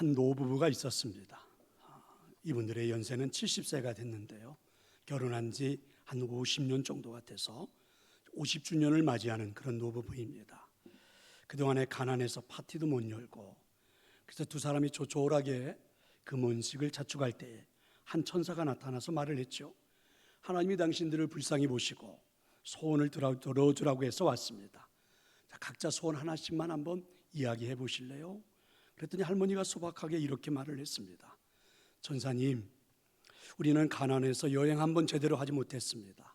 한 노부부가 있었습니다. 이분들의 연세는 70세가 됐는데요, 결혼한 지 한 50년 정도가 돼서 50주년을 맞이하는 그런 노부부입니다. 그동안에 가난해서 파티도 못 열고, 그래서 두 사람이 조촐하게 금혼식을 자축할 때에 한 천사가 나타나서 말을 했죠. 하나님이 당신들을 불쌍히 보시고 소원을 들어주라고 해서 왔습니다. 자, 각자 소원 하나씩만 한번 이야기해 보실래요? 그랬더니 할머니가 소박하게 이렇게 말을 했습니다. 전사님, 우리는 가난해서 여행 한번 제대로 하지 못했습니다.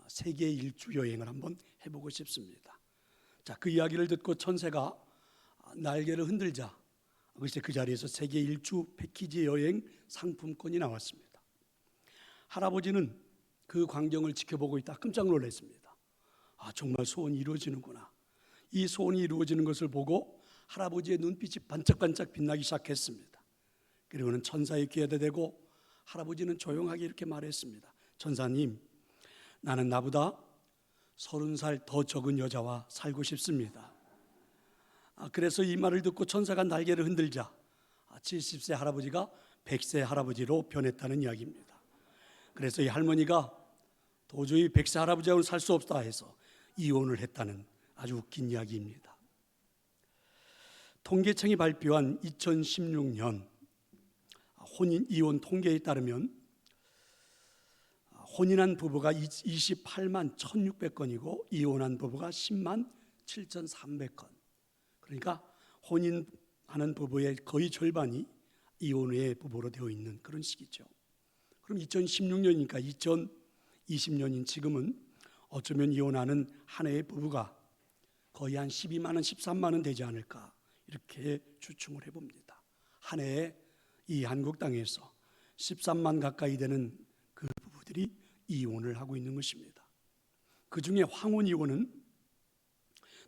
세계 일주 여행을 한번 해보고 싶습니다. 자, 그 이야기를 듣고 천사가 날개를 흔들자, 글쎄 그 자리에서 세계 일주 패키지 여행 상품권이 나왔습니다. 할아버지는 그 광경을 지켜보고 있다 깜짝 놀랐습니다. 정말 소원이 이루어지는구나. 이 소원이 이루어지는 것을 보고 할아버지의 눈빛이 반짝반짝 빛나기 시작했습니다. 그리고는 천사의 귀에다 대고 할아버지는 조용하게 이렇게 말했습니다. 천사님, 나는 나보다 30살 더 적은 여자와 살고 싶습니다. 그래서 이 말을 듣고 천사가 날개를 흔들자 70세 할아버지가 100세 할아버지로 변했다는 이야기입니다. 그래서 이 할머니가 도저히 100세 할아버지하고는 살 수 없다 해서 이혼을 했다는 아주 웃긴 이야기입니다. 통계청이 발표한 2016년 혼인 이혼 통계에 따르면 혼인한 부부가 28만 1,600건이고 이혼한 부부가 10만 7,300건. 그러니까 혼인하는 부부의 거의 절반이 이혼 후의 부부로 되어 있는 그런 시기죠. 그럼 2016년이니까 2020년인 지금은 어쩌면 이혼하는 한 해의 부부가 거의 한 12만 원, 13만 원 되지 않을까 이렇게 추측을 해봅니다. 한 해에 이 한국 땅에서 13만 가까이 되는 그 부부들이 이혼을 하고 있는 것입니다. 그 중에 황혼 이혼은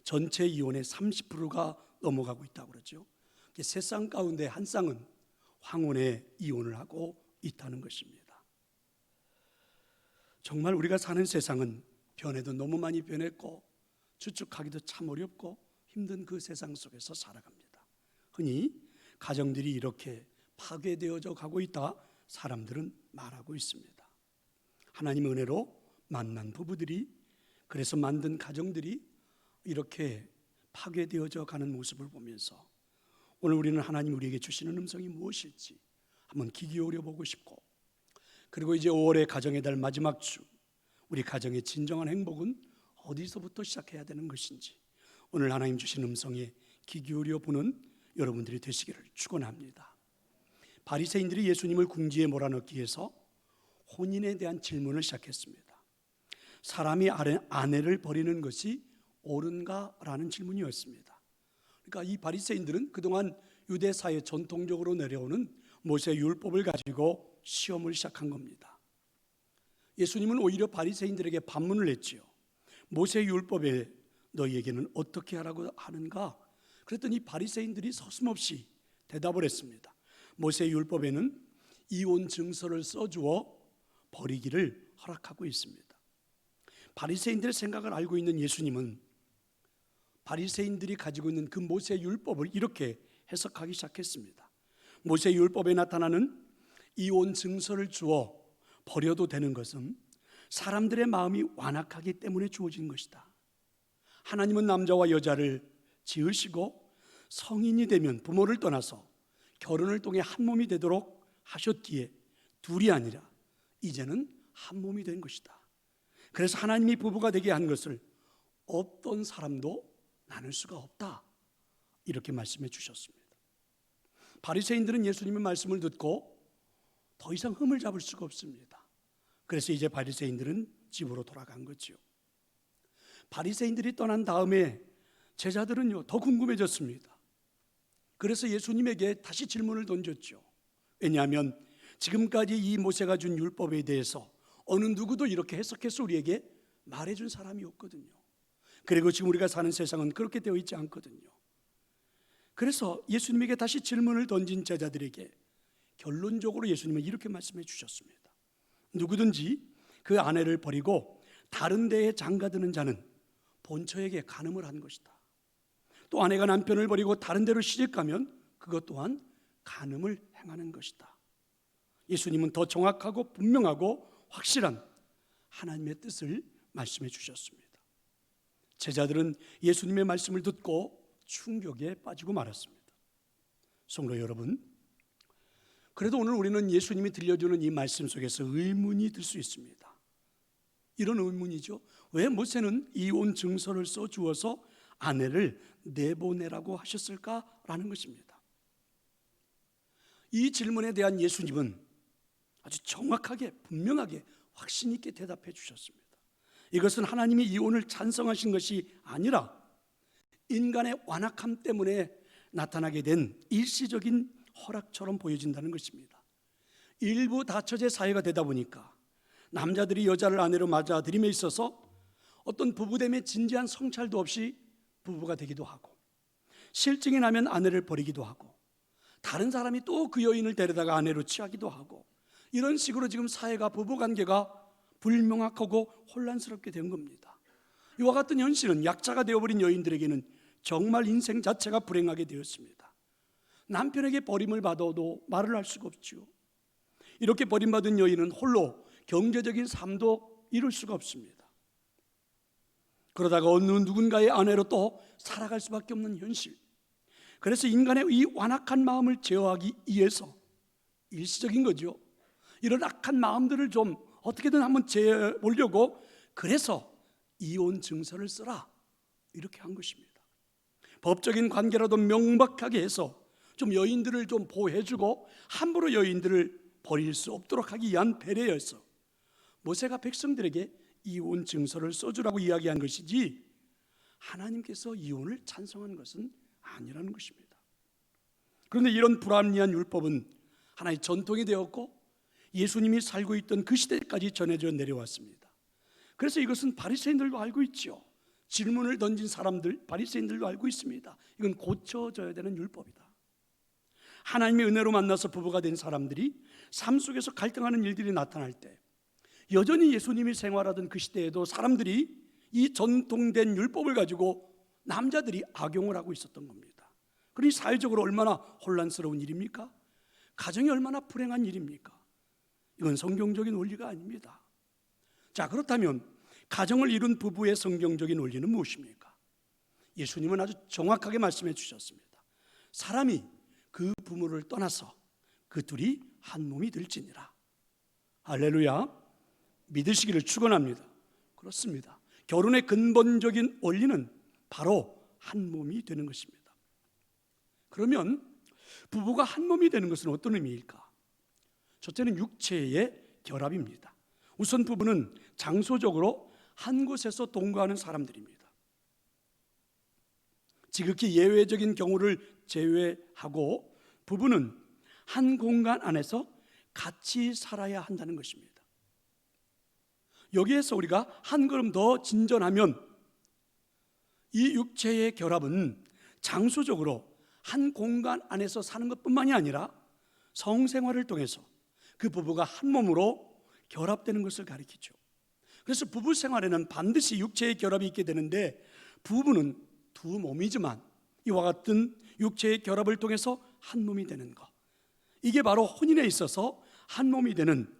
전체 이혼의 30%가 넘어가고 있다고 그러죠. 세 쌍 가운데 한 쌍은 황혼에 이혼을 하고 있다는 것입니다. 정말 우리가 사는 세상은 변해도 너무 많이 변했고 추측하기도 참 어렵고 힘든 그 세상 속에서 살아갑니다. 흔히 가정들이 이렇게 파괴되어져 가고 있다 사람들은 말하고 있습니다. 하나님의 은혜로 만난 부부들이, 그래서 만든 가정들이 이렇게 파괴되어져 가는 모습을 보면서 오늘 우리는 하나님 우리에게 주시는 음성이 무엇일지 한번 귀 기울여 보고 싶고, 그리고 이제 5월의 가정의 달 마지막 주, 우리 가정의 진정한 행복은 어디서부터 시작해야 되는 것인지 오늘 하나님 주신 음성에 귀 기울여 보는 여러분들이 되시기를 축원합니다. 바리새인들이 예수님을 궁지에 몰아넣기 위해서 혼인에 대한 질문을 시작했습니다. 사람이 아내를 버리는 것이 옳은가라는 질문이었습니다. 그러니까 이 바리새인들은 그동안 유대 사회 전통적으로 내려오는 모세 율법을 가지고 시험을 시작한 겁니다. 예수님은 오히려 바리새인들에게 반문을 했지요. 모세 율법에 너희에게는 어떻게 하라고 하는가? 그랬더니 바리새인들이 서슴없이 대답을 했습니다. 모세 율법에는 이혼 증서를 써주어 버리기를 허락하고 있습니다. 바리새인들의 생각을 알고 있는 예수님은 바리새인들이 가지고 있는 그 모세 율법을 이렇게 해석하기 시작했습니다. 모세 율법에 나타나는 이혼 증서를 주어 버려도 되는 것은 사람들의 마음이 완악하기 때문에 주어진 것이다. 하나님은 남자와 여자를 지으시고 성인이 되면 부모를 떠나서 결혼을 통해 한 몸이 되도록 하셨기에 둘이 아니라 이제는 한 몸이 된 것이다. 그래서 하나님이 부부가 되게 한 것을 어떤 사람도 나눌 수가 없다, 이렇게 말씀해 주셨습니다. 바리새인들은 예수님의 말씀을 듣고 더 이상 흠을 잡을 수가 없습니다. 그래서 이제 바리새인들은 집으로 돌아간 거죠. 바리새인들이 떠난 다음에 제자들은요 더 궁금해졌습니다. 그래서 예수님에게 다시 질문을 던졌죠. 왜냐하면 지금까지 이 모세가 준 율법에 대해서 어느 누구도 이렇게 해석해서 우리에게 말해준 사람이 없거든요. 그리고 지금 우리가 사는 세상은 그렇게 되어 있지 않거든요. 그래서 예수님에게 다시 질문을 던진 제자들에게 결론적으로 예수님은 이렇게 말씀해 주셨습니다. 누구든지 그 아내를 버리고 다른 데에 장가드는 자는 본처에게 간음을 한 것이다. 또 아내가 남편을 버리고 다른 데로 시집가면 그것 또한 간음을 행하는 것이다. 예수님은 더 정확하고 분명하고 확실한 하나님의 뜻을 말씀해 주셨습니다. 제자들은 예수님의 말씀을 듣고 충격에 빠지고 말았습니다. 성도 여러분, 그래도 오늘 우리는 예수님이 들려주는 이 말씀 속에서 의문이 들 수 있습니다. 이런 의문이죠. 왜 모세는 이혼 증서를 써주어서 아내를 내보내라고 하셨을까라는 것입니다. 이 질문에 대한 예수님은 아주 정확하게 분명하게 확신 있게 대답해 주셨습니다. 이것은 하나님이 이혼을 찬성하신 것이 아니라 인간의 완악함 때문에 나타나게 된 일시적인 허락처럼 보여진다는 것입니다. 일부 다처제 사회가 되다 보니까 남자들이 여자를 아내로 맞아들임에 있어서 어떤 부부됨의 진지한 성찰도 없이 부부가 되기도 하고, 실증이 나면 아내를 버리기도 하고, 다른 사람이 또 그 여인을 데려다가 아내로 취하기도 하고, 이런 식으로 지금 사회가, 부부관계가 불명확하고 혼란스럽게 된 겁니다. 이와 같은 현실은 약자가 되어버린 여인들에게는 정말 인생 자체가 불행하게 되었습니다. 남편에게 버림을 받아도 말을 할 수가 없지요. 이렇게 버림받은 여인은 홀로 경제적인 삶도 이룰 수가 없습니다. 그러다가 어느 누군가의 아내로 또 살아갈 수밖에 없는 현실. 그래서 인간의 이 완악한 마음을 제어하기 위해서, 일시적인 거죠, 이런 악한 마음들을 좀 어떻게든 한번 제어해 보려고, 그래서 이혼 증서를 써라 이렇게 한 것입니다. 법적인 관계라도 명백하게 해서 좀 여인들을 좀 보호해주고 함부로 여인들을 버릴 수 없도록 하기 위한 배려였어. 모세가 백성들에게 이혼 증서를 써주라고 이야기한 것이지 하나님께서 이혼을 찬성한 것은 아니라는 것입니다. 그런데 이런 불합리한 율법은 하나의 전통이 되었고 예수님이 살고 있던 그 시대까지 전해져 내려왔습니다. 그래서 이것은 바리새인들도 알고 있죠. 질문을 던진 사람들, 바리새인들도 알고 있습니다. 이건 고쳐져야 되는 율법이다. 하나님의 은혜로 만나서 부부가 된 사람들이 삶 속에서 갈등하는 일들이 나타날 때, 여전히 예수님이 생활하던 그 시대에도 사람들이 이 전통된 율법을 가지고 남자들이 악용을 하고 있었던 겁니다. 그러니 사회적으로 얼마나 혼란스러운 일입니까? 가정이 얼마나 불행한 일입니까? 이건 성경적인 원리가 아닙니다. 자, 그렇다면 가정을 이룬 부부의 성경적인 원리는 무엇입니까? 예수님은 아주 정확하게 말씀해 주셨습니다. 사람이 그 부모를 떠나서 그 둘이 한 몸이 될지니라. 할렐루야. 믿으시기를 축원합니다. 그렇습니다. 결혼의 근본적인 원리는 바로 한 몸이 되는 것입니다. 그러면 부부가 한 몸이 되는 것은 어떤 의미일까? 첫째는 육체의 결합입니다. 우선 부부는 장소적으로 한 곳에서 동거하는 사람들입니다. 지극히 예외적인 경우를 제외하고 부부는 한 공간 안에서 같이 살아야 한다는 것입니다. 여기에서 우리가 한 걸음 더 진전하면 이 육체의 결합은 장소적으로 한 공간 안에서 사는 것뿐만이 아니라 성생활을 통해서 그 부부가 한 몸으로 결합되는 것을 가리키죠. 그래서 부부 생활에는 반드시 육체의 결합이 있게 되는데, 부부는 두 몸이지만 이와 같은 육체의 결합을 통해서 한 몸이 되는 것, 이게 바로 혼인에 있어서 한 몸이 되는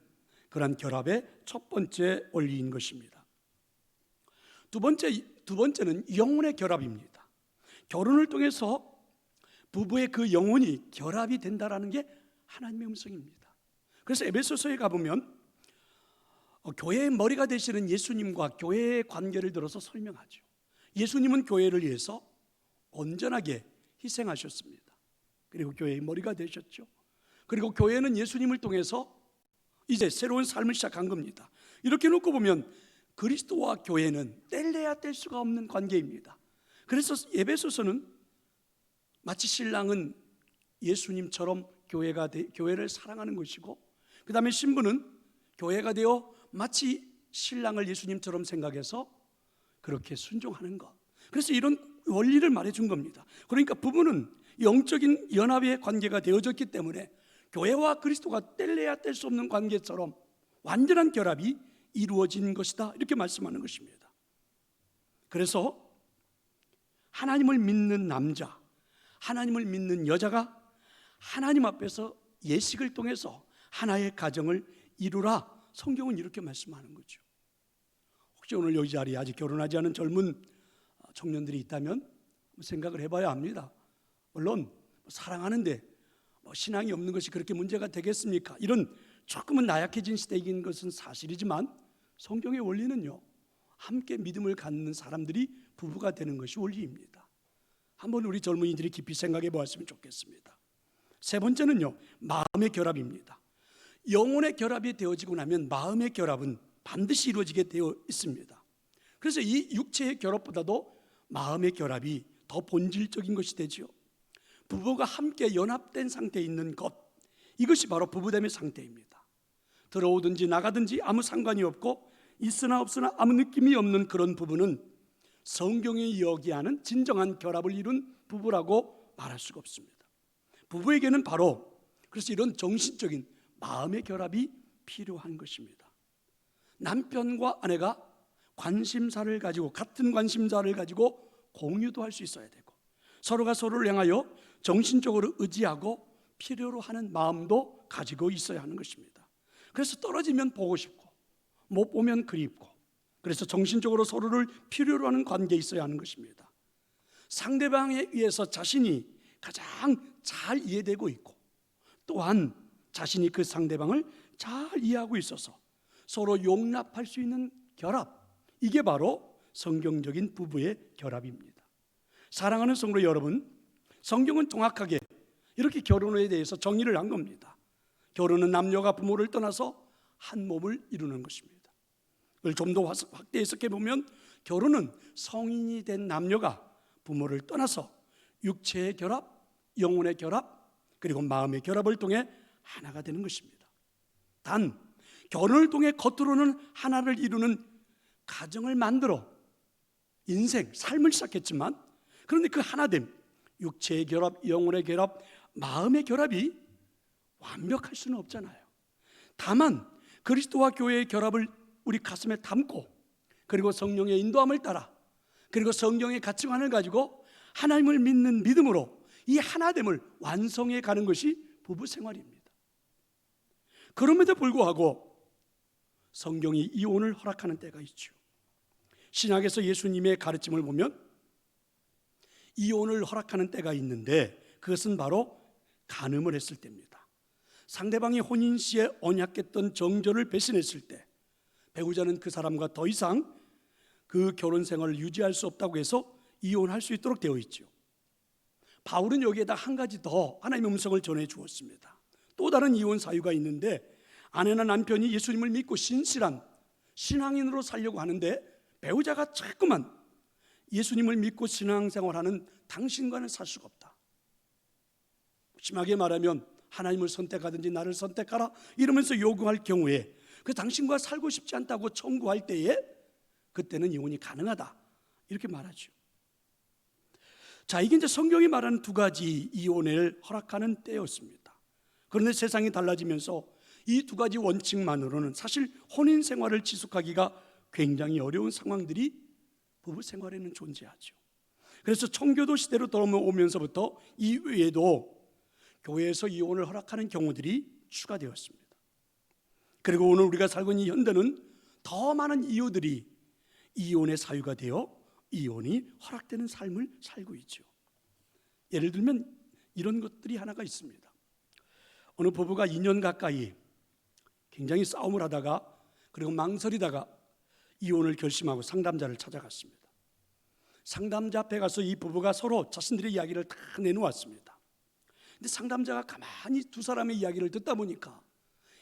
그런 결합의 첫 번째 원리인 것입니다. 두 번째는 영혼의 결합입니다. 결혼을 통해서 부부의 그 영혼이 결합이 된다라는 게 하나님의 음성입니다. 그래서 에베소서에 가보면 교회의 머리가 되시는 예수님과 교회의 관계를 들어서 설명하죠. 예수님은 교회를 위해서 온전하게 희생하셨습니다. 그리고 교회의 머리가 되셨죠. 그리고 교회는 예수님을 통해서 이제 새로운 삶을 시작한 겁니다. 이렇게 놓고 보면 그리스도와 교회는 뗄래야 뗄 수가 없는 관계입니다. 그래서 에베소서는 마치 신랑은 예수님처럼 교회를 사랑하는 것이고, 그 다음에 신부는 교회가 되어 마치 신랑을 예수님처럼 생각해서 그렇게 순종하는 것. 그래서 이런 원리를 말해준 겁니다. 그러니까 부부는 영적인 연합의 관계가 되어졌기 때문에 교회와 그리스도가 뗄래야 뗄 수 없는 관계처럼 완전한 결합이 이루어진 것이다, 이렇게 말씀하는 것입니다. 그래서 하나님을 믿는 남자, 하나님을 믿는 여자가 하나님 앞에서 예식을 통해서 하나의 가정을 이루라. 성경은 이렇게 말씀하는 거죠. 혹시 오늘 여기 자리에 아직 결혼하지 않은 젊은 청년들이 있다면 생각을 해봐야 합니다. 물론 사랑하는데 신앙이 없는 것이 그렇게 문제가 되겠습니까? 이런 조금은 나약해진 시대인 것은 사실이지만 성경의 원리는요, 함께 믿음을 갖는 사람들이 부부가 되는 것이 원리입니다. 한번 우리 젊은이들이 깊이 생각해 보았으면 좋겠습니다. 세 번째는요, 마음의 결합입니다. 영혼의 결합이 되어지고 나면 마음의 결합은 반드시 이루어지게 되어 있습니다. 그래서 이 육체의 결합보다도 마음의 결합이 더 본질적인 것이 되죠. 부부가 함께 연합된 상태에 있는 것, 이것이 바로 부부됨의 상태입니다. 들어오든지 나가든지 아무 상관이 없고 있으나 없으나 아무 느낌이 없는 그런 부부는 성경이 여기하는 진정한 결합을 이룬 부부라고 말할 수가 없습니다. 부부에게는 바로 그래서 이런 정신적인 마음의 결합이 필요한 것입니다. 남편과 아내가 관심사를 가지고 같은 관심사를 가지고 공유도 할 수 있어야 되고 서로가 서로를 향하여 정신적으로 의지하고 필요로 하는 마음도 가지고 있어야 하는 것입니다. 그래서 떨어지면 보고 싶고 못 보면 그립고 그래서 정신적으로 서로를 필요로 하는 관계에 있어야 하는 것입니다. 상대방에 의해서 자신이 가장 잘 이해되고 있고 또한 자신이 그 상대방을 잘 이해하고 있어서 서로 용납할 수 있는 결합, 이게 바로 성경적인 부부의 결합입니다. 사랑하는 성도 여러분, 성경은 정확하게 이렇게 결혼에 대해서 정의를 한 겁니다. 결혼은 남녀가 부모를 떠나서 한 몸을 이루는 것입니다. 그걸 좀 더 확대 해석해 보면 결혼은 성인이 된 남녀가 부모를 떠나서 육체의 결합, 영혼의 결합, 그리고 마음의 결합을 통해 하나가 되는 것입니다. 단 결혼을 통해 겉으로는 하나를 이루는 가정을 만들어 인생, 삶을 시작했지만 그런데 그 하나됨, 육체의 결합, 영혼의 결합, 마음의 결합이 완벽할 수는 없잖아요. 다만 그리스도와 교회의 결합을 우리 가슴에 담고 그리고 성령의 인도함을 따라 그리고 성경의 가치관을 가지고 하나님을 믿는 믿음으로 이 하나됨을 완성해 가는 것이 부부 생활입니다. 그럼에도 불구하고 성경이 이혼을 허락하는 때가 있죠. 신약에서 예수님의 가르침을 보면 이혼을 허락하는 때가 있는데 그것은 바로 간음을 했을 때입니다. 상대방이 혼인 시에 언약했던 정절을 배신했을 때 배우자는 그 사람과 더 이상 그 결혼 생활을 유지할 수 없다고 해서 이혼할 수 있도록 되어 있죠. 바울은 여기에다 한 가지 더 하나님의 음성을 전해 주었습니다. 또 다른 이혼 사유가 있는데 아내나 남편이 예수님을 믿고 신실한 신앙인으로 살려고 하는데 배우자가 자꾸만 예수님을 믿고 신앙생활하는 당신과는 살 수가 없다. 심하게 말하면 하나님을 선택하든지 나를 선택하라 이러면서 요구할 경우에 그 당신과 살고 싶지 않다고 청구할 때에 그때는 이혼이 가능하다 이렇게 말하죠. 자, 이게 이제 성경이 말하는 두 가지 이혼을 허락하는 때였습니다. 그런데 세상이 달라지면서 이 두 가지 원칙만으로는 사실 혼인 생활을 지속하기가 굉장히 어려운 상황들이 부부 생활에는 존재하죠. 그래서 청교도 시대로 돌아오면서부터 이외에도 교회에서 이혼을 허락하는 경우들이 추가되었습니다. 그리고 오늘 우리가 살고 있는 현대는 더 많은 이유들이 이혼의 사유가 되어 이혼이 허락되는 삶을 살고 있죠. 예를 들면 이런 것들이 하나가 있습니다. 어느 부부가 2년 가까이 굉장히 싸움을 하다가 그리고 망설이다가 이혼을 결심하고 상담자를 찾아갔습니다. 상담자 앞에 가서 이 부부가 서로 자신들의 이야기를 다 내놓았습니다. 근데 상담자가 가만히 두 사람의 이야기를 듣다 보니까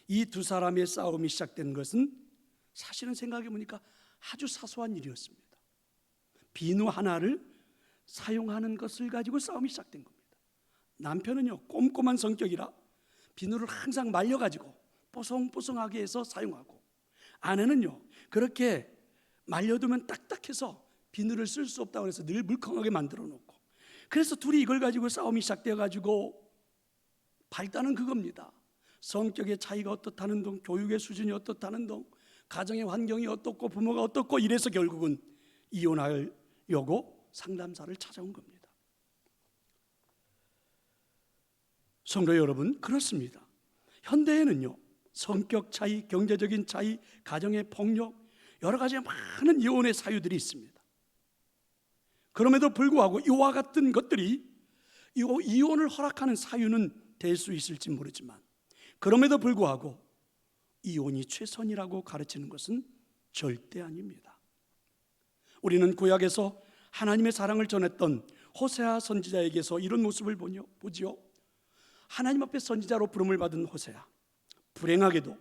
이 두 사람의 싸움이 시작된 것은 사실은 생각해 보니까 아주 사소한 일이었습니다. 비누 하나를 사용하는 것을 가지고 싸움이 시작된 겁니다. 남편은요 꼼꼼한 성격이라 비누를 항상 말려가지고 뽀송뽀송하게 해서 사용하고 아내는요 그렇게 말려두면 딱딱해서 비누를 쓸 수 없다고 해서 늘 물컹하게 만들어 놓고 그래서 둘이 이걸 가지고 싸움이 시작되어 가지고 발단은 그겁니다. 성격의 차이가 어떻다는 둥, 교육의 수준이 어떻다는 둥, 가정의 환경이 어떻고 부모가 어떻고 이래서 결국은 이혼하려고 상담사를 찾아온 겁니다. 성도 여러분, 그렇습니다. 현대에는요, 성격 차이, 경제적인 차이, 가정의 폭력, 여러 가지 많은 이혼의 사유들이 있습니다. 그럼에도 불구하고 이와 같은 것들이 이혼을 허락하는 사유는 될 수 있을지 모르지만, 그럼에도 불구하고 이혼이 최선이라고 가르치는 것은 절대 아닙니다. 우리는 구약에서 하나님의 사랑을 전했던 호세아 선지자에게서 이런 모습을 보지요. 하나님 앞에 선지자로 부름을 받은 호세아, 불행하게도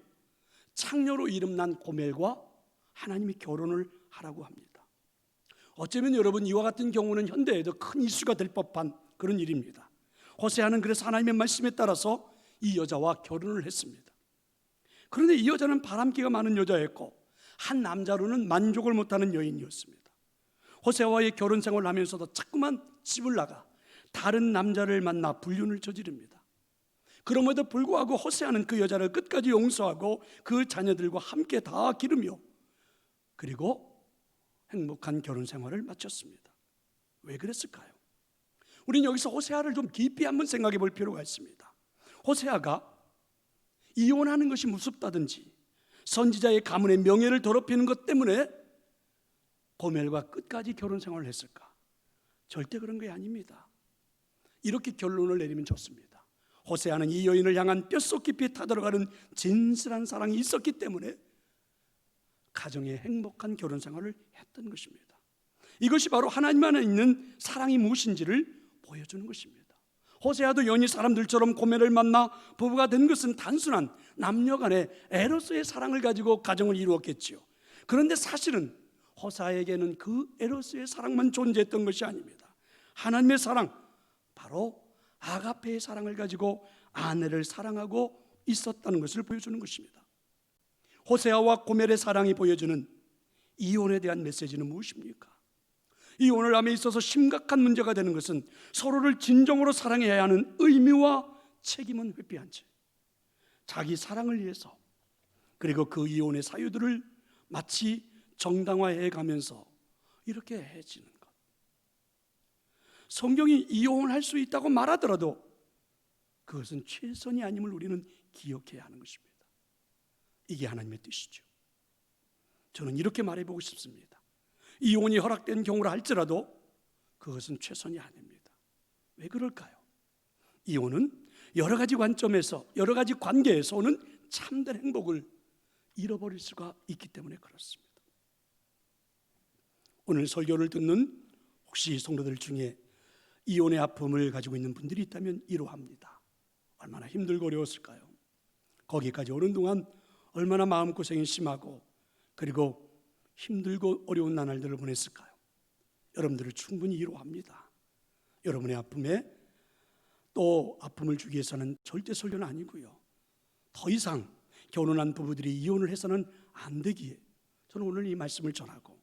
창녀로 이름난 고멜과 하나님이 결혼을 하라고 합니다. 어쩌면 여러분, 이와 같은 경우는 현대에도 큰 이슈가 될 법한 그런 일입니다. 호세아는 그래서 하나님의 말씀에 따라서 이 여자와 결혼을 했습니다. 그런데 이 여자는 바람기가 많은 여자였고 한 남자로는 만족을 못하는 여인이었습니다. 호세아와의 결혼 생활을 하면서도 자꾸만 집을 나가 다른 남자를 만나 불륜을 저지릅니다. 그럼에도 불구하고 호세아는 그 여자를 끝까지 용서하고 그 자녀들과 함께 다 기르며 그리고 행복한 결혼 생활을 마쳤습니다. 왜 그랬을까요? 우리는 여기서 호세아를 좀 깊이 한번 생각해 볼 필요가 있습니다. 호세아가 이혼하는 것이 무섭다든지 선지자의 가문의 명예를 더럽히는 것 때문에 고멜과 끝까지 결혼 생활을 했을까? 절대 그런 게 아닙니다. 이렇게 결론을 내리면 좋습니다. 호세아는 이 여인을 향한 뼛속 깊이 타들어가는 진실한 사랑이 있었기 때문에 가정의 행복한 결혼 생활을 했던 것입니다. 이것이 바로 하나님 안에 있는 사랑이 무엇인지를 보여주는 것입니다. 호세아도 연희 사람들처럼 고멜을 만나 부부가 된 것은 단순한 남녀 간의 에로스의 사랑을 가지고 가정을 이루었겠지요. 그런데 사실은 호세아에게는 그 에로스의 사랑만 존재했던 것이 아닙니다. 하나님의 사랑, 바로 아가페의 사랑을 가지고 아내를 사랑하고 있었다는 것을 보여주는 것입니다. 호세아와 고멜의 사랑이 보여주는 이혼에 대한 메시지는 무엇입니까? 이혼을 함에 있어서 심각한 문제가 되는 것은 서로를 진정으로 사랑해야 하는 의무와 책임은 회피한 채 자기 사랑을 위해서, 그리고 그 이혼의 사유들을 마치 정당화해 가면서 이렇게 해지는 것. 성경이 이혼을 할 수 있다고 말하더라도 그것은 최선이 아님을 우리는 기억해야 하는 것입니다. 이게 하나님의 뜻이죠. 저는 이렇게 말해보고 싶습니다. 이혼이 허락된 경우라 할지라도 그것은 최선이 아닙니다. 왜 그럴까요? 이혼은 여러 가지 관점에서, 여러 가지 관계에서 오는 참된 행복을 잃어버릴 수가 있기 때문에 그렇습니다. 오늘 설교를 듣는 혹시 성도들 중에 이혼의 아픔을 가지고 있는 분들이 있다면 이러합니다. 얼마나 힘들고 어려웠을까요? 거기까지 오는 동안 얼마나 마음고생이 심하고 그리고 힘들고 어려운 나날들을 보냈을까요? 여러분들을 충분히 이해합니다. 여러분의 아픔에 또 아픔을 주기 위해서는 절대 설교는 아니고요. 더 이상 결혼한 부부들이 이혼을 해서는 안 되기에 저는 오늘 이 말씀을 전하고,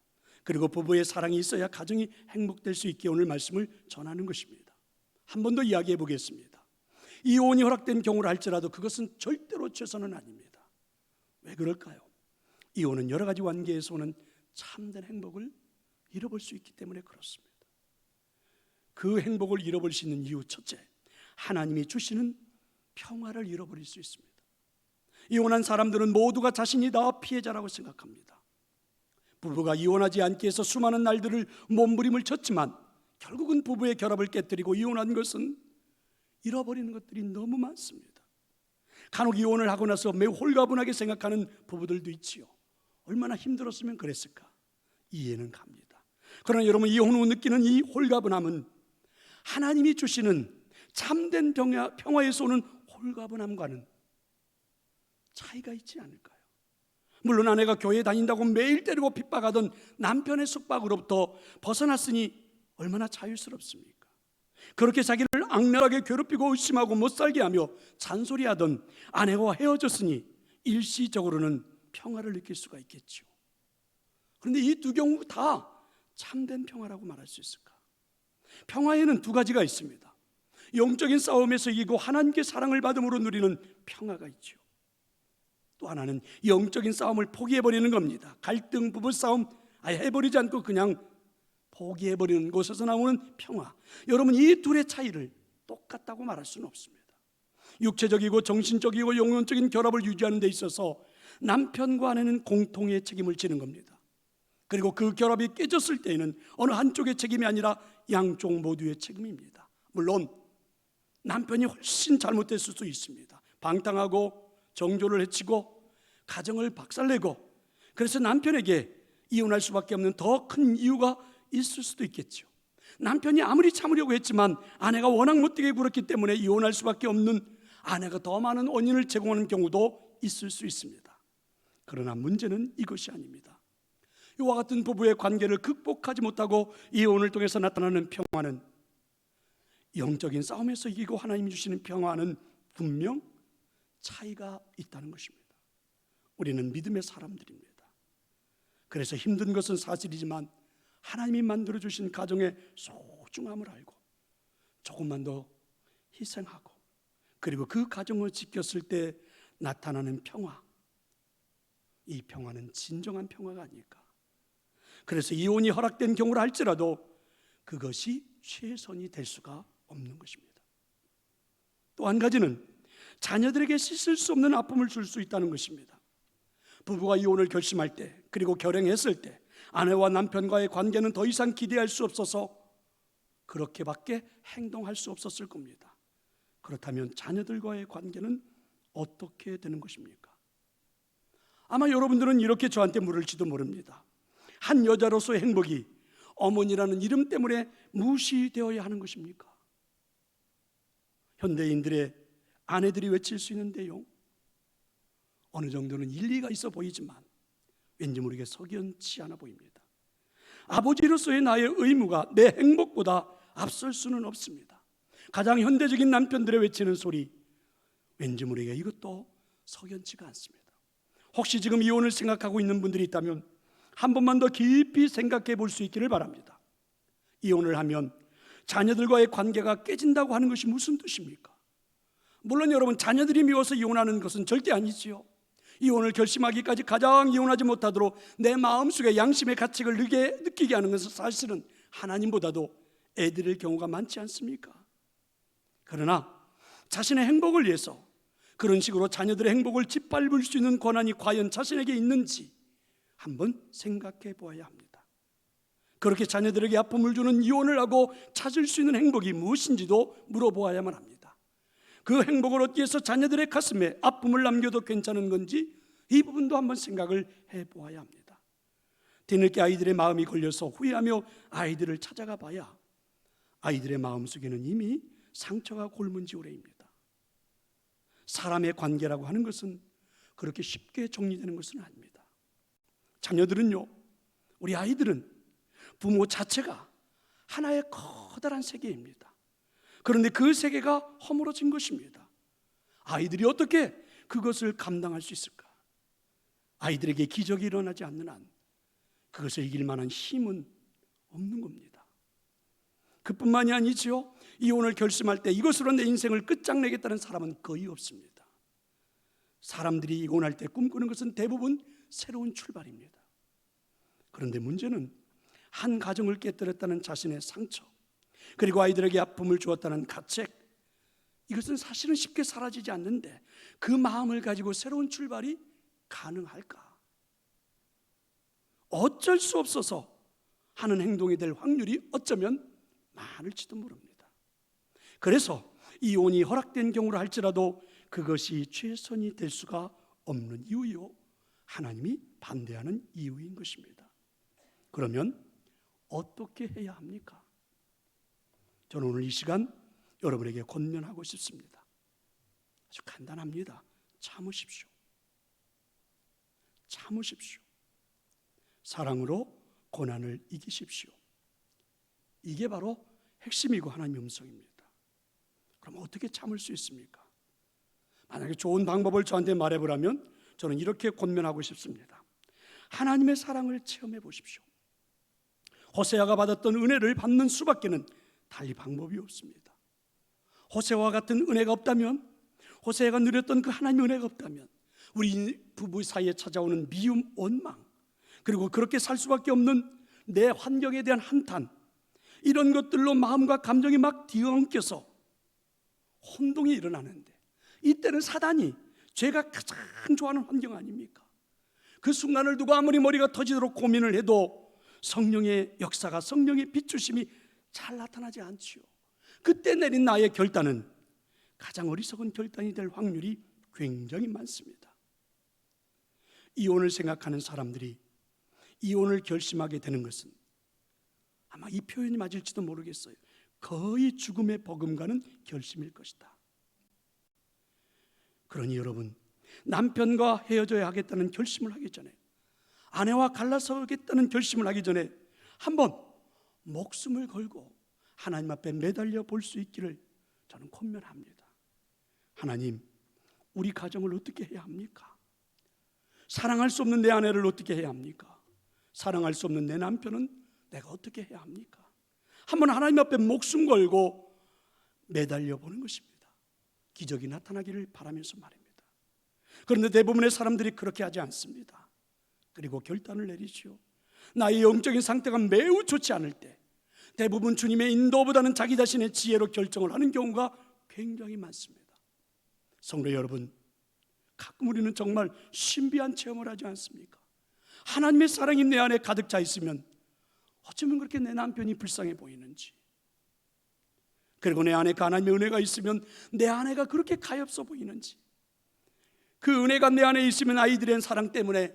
그리고 부부의 사랑이 있어야 가정이 행복될 수 있게 오늘 말씀을 전하는 것입니다. 한 번 더 이야기해 보겠습니다. 이혼이 허락된 경우를 할지라도 그것은 절대로 최선은 아닙니다. 왜 그럴까요? 이혼은 여러 가지 관계에서 오는 참된 행복을 잃어볼 수 있기 때문에 그렇습니다. 그 행복을 잃어버릴 수 있는 이유 첫째, 하나님이 주시는 평화를 잃어버릴 수 있습니다. 이혼한 사람들은 모두가 자신이 다 피해자라고 생각합니다. 부부가 이혼하지 않기 위해서 수많은 날들을 몸부림을 쳤지만 결국은 부부의 결합을 깨뜨리고 이혼한 것은 잃어버리는 것들이 너무 많습니다. 간혹 이혼을 하고 나서 매우 홀가분하게 생각하는 부부들도 있지요. 얼마나 힘들었으면 그랬을까? 이해는 갑니다. 그러나 여러분, 이혼 후 느끼는 이 홀가분함은 하나님이 주시는 참된 평화에서 오는 홀가분함과는 차이가 있지 않을까요? 물론 아내가 교회에 다닌다고 매일 때리고 핍박하던 남편의 숙박으로부터 벗어났으니 얼마나 자유스럽습니까? 그렇게 자기를 악랄하게 괴롭히고 의심하고 못살게 하며 잔소리하던 아내와 헤어졌으니 일시적으로는 평화를 느낄 수가 있겠죠. 그런데 이 두 경우 다 참된 평화라고 말할 수 있을까? 평화에는 두 가지가 있습니다. 영적인 싸움에서 이기고 하나님께 사랑을 받음으로 누리는 평화가 있죠. 또 하나는 영적인 싸움을 포기해버리는 겁니다. 갈등, 부부싸움 아예 해버리지 않고 그냥 포기해버리는 곳에서 나오는 평화. 여러분, 이 둘의 차이를 똑같다고 말할 수는 없습니다. 육체적이고 정신적이고 영혼적인 결합을 유지하는 데 있어서 남편과 아내는 공통의 책임을 지는 겁니다. 그리고 그 결합이 깨졌을 때에는 어느 한쪽의 책임이 아니라 양쪽 모두의 책임입니다. 물론 남편이 훨씬 잘못됐을 수 있습니다. 방탕하고 정조를 해치고 가정을 박살내고, 그래서 남편에게 이혼할 수밖에 없는 더 큰 이유가 있을 수도 있겠죠. 남편이 아무리 참으려고 했지만 아내가 워낙 못되게 굴었기 때문에 이혼할 수밖에 없는, 아내가 더 많은 원인을 제공하는 경우도 있을 수 있습니다. 그러나 문제는 이것이 아닙니다. 이와 같은 부부의 관계를 극복하지 못하고 이혼을 통해서 나타나는 평화는, 영적인 싸움에서 이기고 하나님이 주시는 평화는 분명 차이가 있다는 것입니다. 우리는 믿음의 사람들입니다. 그래서 힘든 것은 사실이지만 하나님이 만들어주신 가정의 소중함을 알고 조금만 더 희생하고, 그리고 그 가정을 지켰을 때 나타나는 평화, 이 평화는 진정한 평화가 아닐까. 그래서 이혼이 허락된 경우를 할지라도 그것이 최선이 될 수가 없는 것입니다. 또 한 가지는 자녀들에게 씻을 수 없는 아픔을 줄 수 있다는 것입니다. 부부가 이혼을 결심할 때, 그리고 결행했을 때 아내와 남편과의 관계는 더 이상 기대할 수 없어서 그렇게밖에 행동할 수 없었을 겁니다. 그렇다면 자녀들과의 관계는 어떻게 되는 것입니까? 아마 여러분들은 이렇게 저한테 물을지도 모릅니다. 한 여자로서의 행복이 어머니라는 이름 때문에 무시되어야 하는 것입니까? 현대인들의 아내들이 외칠 수 있는 내용, 어느 정도는 일리가 있어 보이지만 왠지 모르게 석연치 않아 보입니다. 아버지로서의 나의 의무가 내 행복보다 앞설 수는 없습니다. 가장 현대적인 남편들의 외치는 소리, 왠지 모르게 이것도 석연치가 않습니다. 혹시 지금 이혼을 생각하고 있는 분들이 있다면 한 번만 더 깊이 생각해 볼 수 있기를 바랍니다. 이혼을 하면 자녀들과의 관계가 깨진다고 하는 것이 무슨 뜻입니까? 물론 여러분, 자녀들이 미워서 이혼하는 것은 절대 아니지요. 이혼을 결심하기까지 가장 이혼하지 못하도록 내 마음속에 양심의 가책을 느끼게 하는 것은 사실은 하나님보다도 애들의 경우가 많지 않습니까? 그러나 자신의 행복을 위해서 그런 식으로 자녀들의 행복을 짓밟을 수 있는 권한이 과연 자신에게 있는지 한번 생각해 보아야 합니다. 그렇게 자녀들에게 아픔을 주는 이혼을 하고 찾을 수 있는 행복이 무엇인지도 물어보아야만 합니다. 그 행복을 얻기 위해서 자녀들의 가슴에 아픔을 남겨도 괜찮은 건지 이 부분도 한번 생각을 해보아야 합니다. 뒤늦게 아이들의 마음이 걸려서 후회하며 아이들을 찾아가 봐야 아이들의 마음속에는 이미 상처가 곪은 지 오래입니다. 사람의 관계라고 하는 것은 그렇게 쉽게 정리되는 것은 아닙니다. 자녀들은요, 우리 아이들은 부모 자체가 하나의 커다란 세계입니다. 그런데 그 세계가 허물어진 것입니다. 아이들이 어떻게 그것을 감당할 수 있을까? 아이들에게 기적이 일어나지 않는 한 그것을 이길 만한 힘은 없는 겁니다. 그뿐만이 아니지요, 이혼을 결심할 때 이것으로 내 인생을 끝장내겠다는 사람은 거의 없습니다. 사람들이 이혼할 때 꿈꾸는 것은 대부분 새로운 출발입니다. 그런데 문제는 한 가정을 깨뜨렸다는 자신의 상처, 그리고 아이들에게 아픔을 주었다는 가책, 이것은 사실은 쉽게 사라지지 않는데 그 마음을 가지고 새로운 출발이 가능할까? 어쩔 수 없어서 하는 행동이 될 확률이 어쩌면 많을지도 모릅니다. 그래서 이혼이 허락된 경우를 할지라도 그것이 최선이 될 수가 없는 이유요, 하나님이 반대하는 이유인 것입니다. 그러면 어떻게 해야 합니까? 저는 오늘 이 시간 여러분에게 권면하고 싶습니다. 아주 간단합니다. 참으십시오. 참으십시오. 사랑으로 고난을 이기십시오. 이게 바로 핵심이고 하나님의 음성입니다. 그럼 어떻게 참을 수 있습니까? 만약에 좋은 방법을 저한테 말해보라면 저는 이렇게 권면하고 싶습니다. 하나님의 사랑을 체험해 보십시오. 호세아가 받았던 은혜를 받는 수밖에는 달리 방법이 없습니다. 호세아와 같은 은혜가 없다면, 호세아가 누렸던 그 하나님의 은혜가 없다면 우리 부부 사이에 찾아오는 미움, 원망, 그리고 그렇게 살 수밖에 없는 내 환경에 대한 한탄, 이런 것들로 마음과 감정이 막 뒤엉켜서 혼동이 일어나는데 이때는 사단이, 죄가 가장 좋아하는 환경 아닙니까? 그 순간을 두고 아무리 머리가 터지도록 고민을 해도 성령의 역사가, 성령의 비추심이 잘 나타나지 않지요. 그때 내린 나의 결단은 가장 어리석은 결단이 될 확률이 굉장히 많습니다. 이혼을 생각하는 사람들이 이혼을 결심하게 되는 것은, 아마 이 표현이 맞을지도 모르겠어요, 거의 죽음에 버금가는 결심일 것이다. 그러니 여러분, 남편과 헤어져야 하겠다는 결심을 하기 전에, 아내와 갈라서겠다는 결심을 하기 전에 한번 목숨을 걸고 하나님 앞에 매달려 볼 수 있기를 저는 권면합니다. 하나님, 우리 가정을 어떻게 해야 합니까? 사랑할 수 없는 내 아내를 어떻게 해야 합니까? 사랑할 수 없는 내 남편은 내가 어떻게 해야 합니까? 한번 하나님 앞에 목숨 걸고 매달려 보는 것입니다. 기적이 나타나기를 바라면서 말입니다. 그런데 대부분의 사람들이 그렇게 하지 않습니다. 그리고 결단을 내리지요. 나의 영적인 상태가 매우 좋지 않을 때 대부분 주님의 인도보다는 자기 자신의 지혜로 결정을 하는 경우가 굉장히 많습니다. 성도 여러분, 가끔 우리는 정말 신비한 체험을 하지 않습니까? 하나님의 사랑이 내 안에 가득 차 있으면 어쩌면 그렇게 내 남편이 불쌍해 보이는지, 그리고 내 안에 하나님의 은혜가 있으면 내 아내가 그렇게 가엾어 보이는지, 그 은혜가 내 안에 있으면 아이들의 사랑 때문에,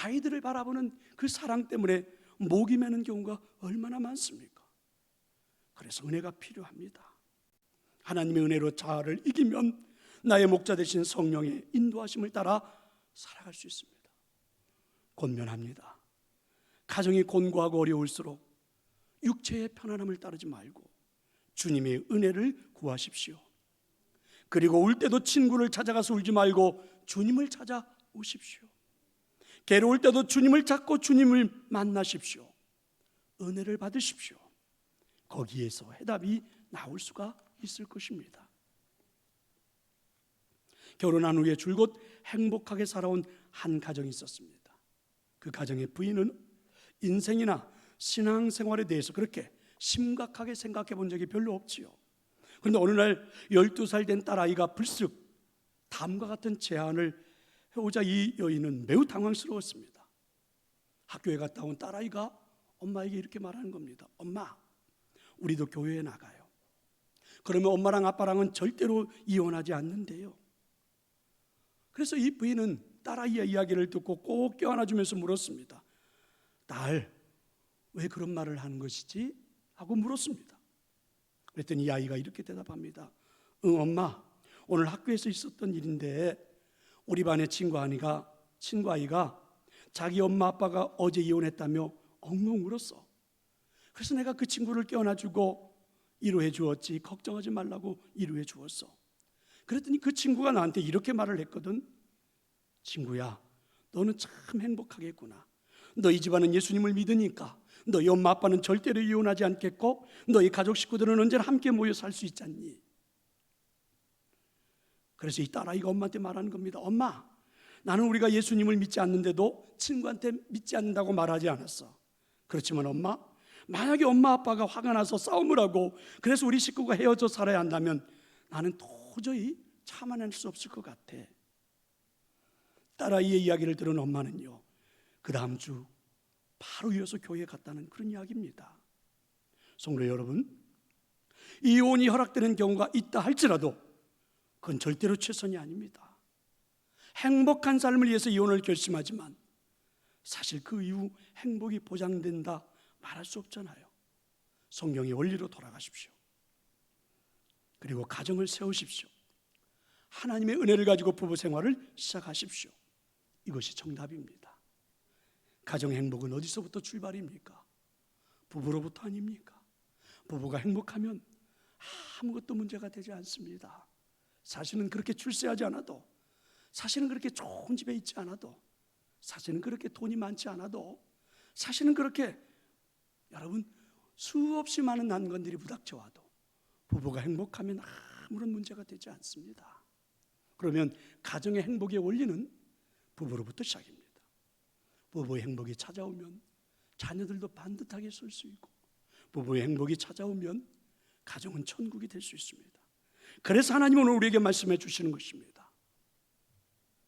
아이들을 바라보는 그 사랑 때문에 목이 메는 경우가 얼마나 많습니까? 그래서 은혜가 필요합니다. 하나님의 은혜로 자아를 이기면 나의 목자 되신 성령의 인도하심을 따라 살아갈 수 있습니다. 권면합니다. 가정이 곤고하고 어려울수록 육체의 편안함을 따르지 말고 주님의 은혜를 구하십시오. 그리고 울 때도 친구를 찾아가서 울지 말고 주님을 찾아오십시오. 괴로울 때도 주님을 찾고 주님을 만나십시오. 은혜를 받으십시오. 거기에서 해답이 나올 수가 있을 것입니다. 결혼한 후에 줄곧 행복하게 살아온 한 가정이 있었습니다. 그 가정의 부인은 인생이나 신앙생활에 대해서 그렇게 심각하게 생각해 본 적이 별로 없지요. 그런데 어느 날 12살 된 딸아이가 불쑥 다음과 같은 제안을 해오자 이 여인은 매우 당황스러웠습니다. 학교에 갔다 온 딸아이가 엄마에게 이렇게 말하는 겁니다. 엄마, 우리도 교회에 나가요. 그러면 엄마랑 아빠랑은 절대로 이혼하지 않는데요. 그래서 이 부인은 딸아이의 이야기를 듣고 꼭 껴안아주면서 물었습니다. 딸, 왜 그런 말을 하는 것이지? 하고 물었습니다. 그랬더니 이 아이가 이렇게 대답합니다. 응, 엄마, 오늘 학교에서 있었던 일인데 우리 반의 친구 아이가 자기 엄마 아빠가 어제 이혼했다며 엉엉 울었어. 그래서 내가 그 친구를 껴안아주고 위로해 주었지, 걱정하지 말라고 위로해 주었어. 그랬더니 그 친구가 나한테 이렇게 말을 했거든. 친구야, 너는 참 행복하겠구나. 너희 집안은 예수님을 믿으니까 너희 엄마 아빠는 절대로 이혼하지 않겠고 너희 가족 식구들은 언제나 함께 모여 살 수 있잖니. 그래서 이 딸아이가 엄마한테 말하는 겁니다. 엄마, 나는 우리가 예수님을 믿지 않는데도 친구한테 믿지 않는다고 말하지 않았어. 그렇지만 엄마, 만약에 엄마 아빠가 화가 나서 싸움을 하고 그래서 우리 식구가 헤어져 살아야 한다면 나는 도저히 참아낼 수 없을 것 같아. 딸아이의 이야기를 들은 엄마는요, 그 다음 주 바로 이어서 교회에 갔다는 그런 이야기입니다. 성도 여러분, 이혼이 허락되는 경우가 있다 할지라도 그건 절대로 최선이 아닙니다. 행복한 삶을 위해서 이혼을 결심하지만 사실 그 이후 행복이 보장된다 말할 수 없잖아요. 성경의 원리로 돌아가십시오. 그리고 가정을 세우십시오. 하나님의 은혜를 가지고 부부 생활을 시작하십시오. 이것이 정답입니다. 가정 행복은 어디서부터 출발입니까? 부부로부터 아닙니까? 부부가 행복하면 아무것도 문제가 되지 않습니다. 사실은 그렇게 출세하지 않아도, 사실은 그렇게 좋은 집에 있지 않아도, 사실은 그렇게 돈이 많지 않아도, 사실은 그렇게 여러분 수없이 많은 난관들이 부닥쳐와도 부부가 행복하면 아무런 문제가 되지 않습니다. 그러면 가정의 행복의 원리는 부부로부터 시작입니다. 부부의 행복이 찾아오면 자녀들도 반듯하게 설 수 있고, 부부의 행복이 찾아오면 가정은 천국이 될 수 있습니다. 그래서 하나님은 오늘 우리에게 말씀해 주시는 것입니다.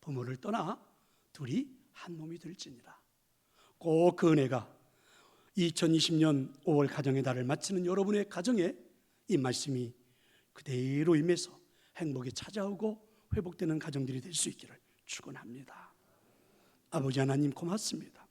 부모를 떠나 둘이 한 몸이 될지니라. 꼭 그 은혜가 2020년 5월 가정의 달을 마치는 여러분의 가정에 이 말씀이 그대로 임해서 행복이 찾아오고 회복되는 가정들이 될 수 있기를 축원합니다. 아버지 하나님 고맙습니다.